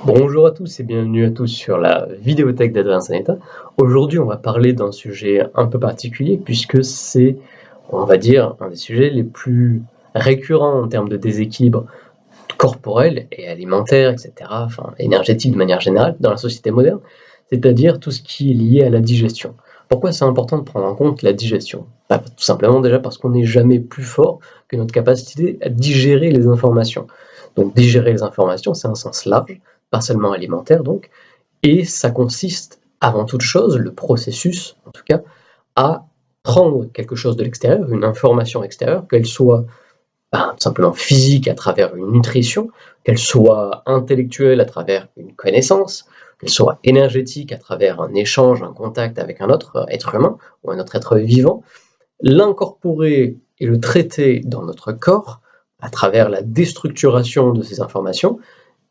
Bonjour à tous et bienvenue à tous sur la vidéothèque d'Adrien Saneta. Aujourd'hui, on va parler d'un sujet un peu particulier puisque c'est, on va dire, un des sujets les plus récurrents en termes de déséquilibre corporel et alimentaire, etc., enfin énergétique de manière générale dans la société moderne, c'est-à-dire tout ce qui est lié à la digestion. Pourquoi c'est important de prendre en compte la digestion? Tout simplement déjà parce qu'on n'est jamais plus fort que notre capacité à digérer les informations. Donc digérer les informations, c'est un sens large, pas seulement alimentaire donc, et ça consiste avant toute chose, le processus en tout cas, à prendre quelque chose de l'extérieur, une information extérieure, qu'elle soit tout simplement physique à travers une nutrition, qu'elle soit intellectuelle à travers une connaissance, qu'elle soit énergétique à travers un échange, un contact avec un autre être humain ou un autre être vivant, l'incorporer et le traiter dans notre corps à travers la déstructuration de ces informations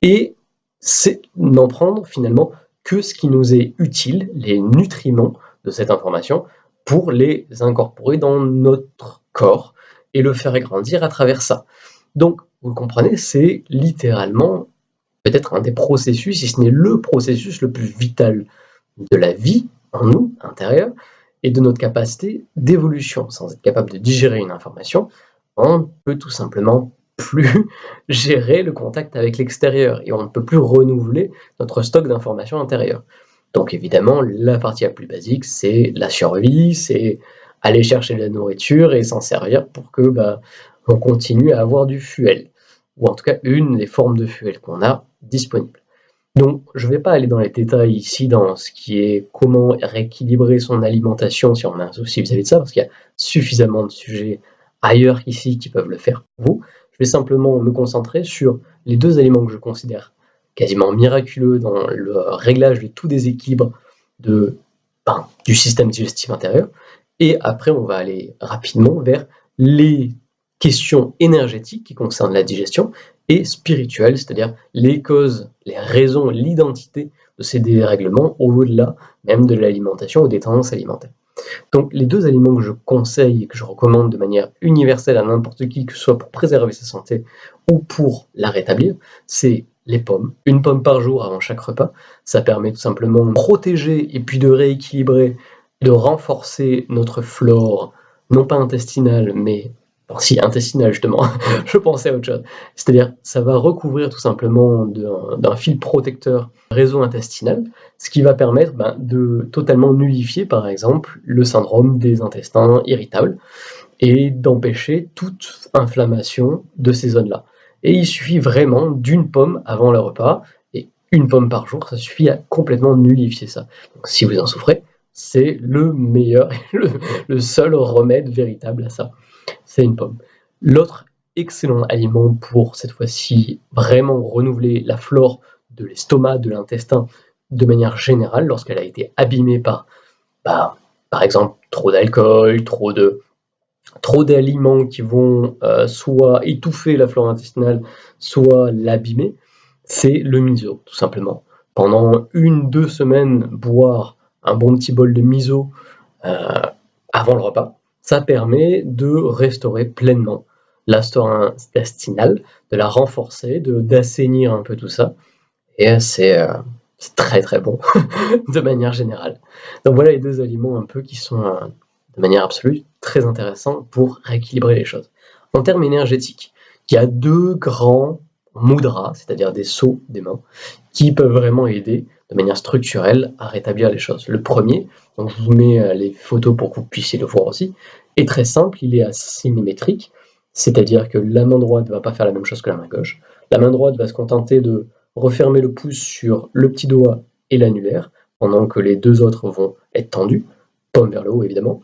et c'est n'en prendre finalement que ce qui nous est utile, les nutriments de cette information, pour les incorporer dans notre corps et le faire grandir à travers ça. Donc, vous le comprenez, c'est littéralement peut-être un des processus, si ce n'est le processus le plus vital de la vie en nous, intérieur, et de notre capacité d'évolution. Sans être capable de digérer une information, on ne peut tout simplement plus gérer le contact avec l'extérieur et on ne peut plus renouveler notre stock d'informations intérieures. Donc évidemment, la partie la plus basique, c'est la survie, c'est aller chercher de la nourriture et s'en servir pour que on continue à avoir du fuel, ou en tout cas une des formes de fuel qu'on a disponible. Donc, je ne vais pas aller dans les détails ici dans ce qui est comment rééquilibrer son alimentation si on a un souci vis-à-vis de ça, parce qu'il y a suffisamment de sujets ailleurs qu'ici qui peuvent le faire pour vous. Je vais simplement me concentrer sur les deux aliments que je considère quasiment miraculeux dans le réglage de tout déséquilibre du système digestif intérieur. Et après, on va aller rapidement vers les questions énergétiques qui concernent la digestion et spirituelles, c'est-à-dire les causes, les raisons, l'identité de ces dérèglements au-delà même de l'alimentation ou des tendances alimentaires. Donc les deux aliments que je conseille et que je recommande de manière universelle à n'importe qui, que ce soit pour préserver sa santé ou pour la rétablir, c'est les pommes. Une pomme par jour avant chaque repas, ça permet tout simplement de protéger et puis de rééquilibrer, de renforcer notre flore, non pas intestinale, mais si intestinale justement, je pensais à autre chose. C'est-à-dire, ça va recouvrir tout simplement d'un fil protecteur réseau intestinal, ce qui va permettre de totalement nullifier, par exemple, le syndrome des intestins irritables et d'empêcher toute inflammation de ces zones-là. Et il suffit vraiment d'une pomme avant le repas, et une pomme par jour, ça suffit à complètement nullifier ça. Donc, si vous en souffrez, c'est le meilleur, le seul remède véritable à ça. C'est une pomme. L'autre excellent aliment pour cette fois-ci vraiment renouveler la flore de l'estomac, de l'intestin de manière générale lorsqu'elle a été abîmée par exemple trop d'alcool, trop d'aliments qui vont soit étouffer la flore intestinale, soit l'abîmer, c'est le miso, tout simplement. Pendant 1-2 semaines, boire un bon petit bol de miso avant le repas, ça permet de restaurer pleinement la flore intestinale, de la renforcer, d'assainir un peu tout ça, et c'est très très bon de manière générale. Donc voilà les deux aliments un peu qui sont de manière absolue très intéressants pour rééquilibrer les choses. En termes énergétiques, il y a deux grands mudras, c'est-à-dire des sauts des mains, qui peuvent vraiment aider de manière structurelle à rétablir les choses. Le premier, donc je vous mets les photos pour que vous puissiez le voir aussi, est très simple, il est asymétrique, c'est-à-dire que la main droite ne va pas faire la même chose que la main gauche. La main droite va se contenter de refermer le pouce sur le petit doigt et l'annulaire, pendant que les deux autres vont être tendus, paume vers le haut évidemment,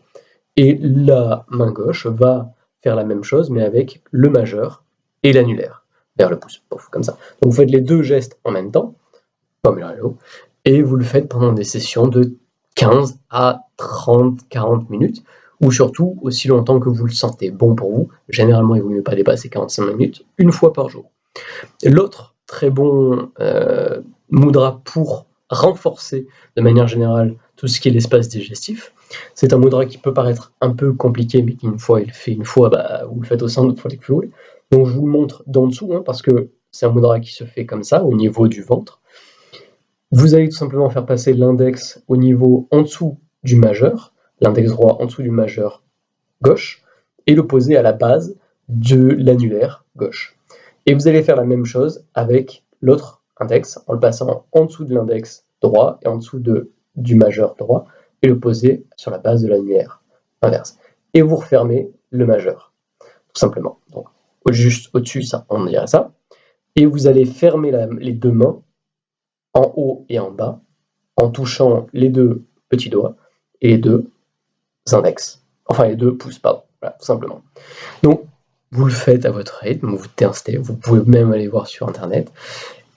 et la main gauche va faire la même chose, mais avec le majeur et l'annulaire, vers le pouce, pouf, comme ça. Donc vous faites les deux gestes en même temps, paume vers le haut, et vous le faites pendant des sessions de 15 à 30-40 minutes, ou surtout aussi longtemps que vous le sentez bon pour vous. Généralement, il ne vaut mieux pas dépasser 45 minutes, une fois par jour. L'autre très bon mudra pour renforcer de manière générale tout ce qui est l'espace digestif, c'est un mudra qui peut paraître un peu compliqué, mais qu'une fois il fait une fois, vous le faites au sein d'autres fois que vous voulez. Donc je vous le montre d'en dessous, parce que c'est un mudra qui se fait comme ça, au niveau du ventre. Vous allez tout simplement faire passer l'index au niveau en dessous du majeur, l'index droit en dessous du majeur gauche, et le poser à la base de l'annulaire gauche. Et vous allez faire la même chose avec l'autre index, en le passant en dessous de l'index droit et en dessous du majeur droit, et le poser sur la base de l'annulaire inverse. Et vous refermez le majeur, tout simplement. Donc, juste au-dessus, ça, on dirait ça. Et vous allez fermer les deux mains, en haut et en bas, en touchant les deux petits doigts et les deux index. Enfin, les deux pouces, pardon. Voilà, tout simplement. Donc, vous le faites à votre rythme, vous testez, vous pouvez même aller voir sur Internet.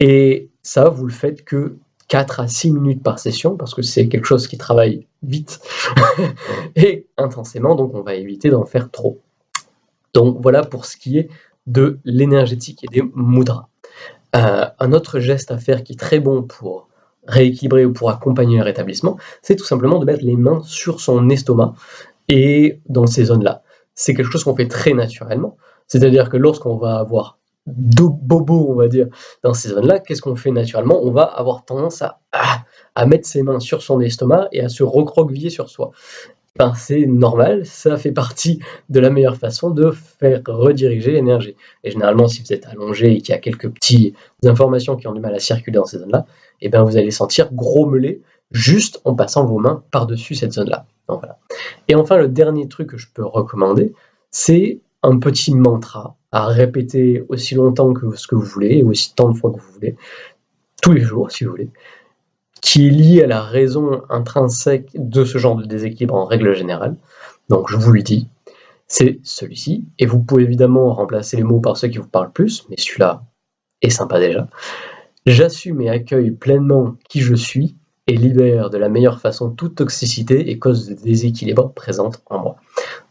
Et ça, vous le faites que 4 à 6 minutes par session, parce que c'est quelque chose qui travaille vite et intensément, donc on va éviter d'en faire trop. Donc voilà pour ce qui est de l'énergétique et des mudras. Un autre geste à faire qui est très bon pour rééquilibrer ou pour accompagner le rétablissement, c'est tout simplement de mettre les mains sur son estomac et dans ces zones-là. C'est quelque chose qu'on fait très naturellement, c'est-à-dire que lorsqu'on va avoir deux bobos, on va dire, dans ces zones-là, qu'est-ce qu'on fait naturellement? On va avoir tendance à mettre ses mains sur son estomac et à se recroqueviller sur soi. Ben, c'est normal, ça fait partie de la meilleure façon de faire rediriger l'énergie. Et généralement, si vous êtes allongé et qu'il y a quelques petites informations qui ont du mal à circuler dans ces zones-là, et ben vous allez sentir grommeler juste en passant vos mains par-dessus cette zone-là. Donc, voilà. Et enfin, le dernier truc que je peux recommander, c'est un petit mantra à répéter aussi longtemps que ce que vous voulez, et aussi tant de fois que vous voulez, tous les jours si vous voulez, qui est lié à la raison intrinsèque de ce genre de déséquilibre en règle générale. Donc je vous le dis, c'est celui-ci, et vous pouvez évidemment remplacer les mots par ceux qui vous parlent plus, mais celui-là est sympa déjà. J'assume et accueille pleinement qui je suis, et libère de la meilleure façon toute toxicité et cause de déséquilibre présente en moi.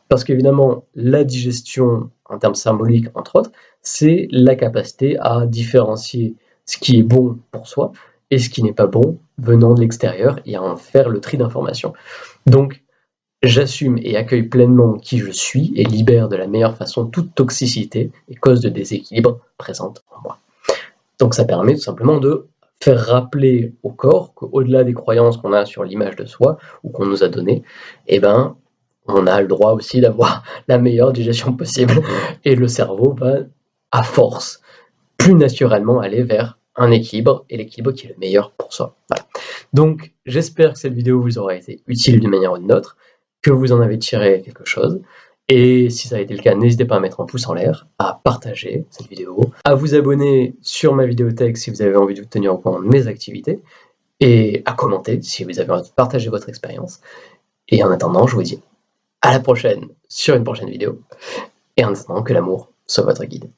Parce qu'évidemment, la digestion, en termes symboliques, entre autres, c'est la capacité à différencier ce qui est bon pour soi et ce qui n'est pas bon venant de l'extérieur et à en faire le tri d'informations. Donc, j'assume et accueille pleinement qui je suis et libère de la meilleure façon toute toxicité et cause de déséquilibre présente en moi. Donc, ça permet tout simplement de faire rappeler au corps qu'au-delà des croyances qu'on a sur l'image de soi ou qu'on nous a données, eh ben, on a le droit aussi d'avoir la meilleure digestion possible. Et le cerveau va, à force, plus naturellement aller vers un équilibre, et l'équilibre qui est le meilleur pour soi. Voilà. Donc, j'espère que cette vidéo vous aura été utile d'une manière ou d'une autre, que vous en avez tiré quelque chose. Et si ça a été le cas, n'hésitez pas à mettre un pouce en l'air, à partager cette vidéo, à vous abonner sur ma vidéothèque si vous avez envie de vous tenir au courant de mes activités, et à commenter si vous avez envie de partager votre expérience. Et en attendant, je vous dis à la prochaine sur une prochaine vidéo, et en attendant que l'amour soit votre guide.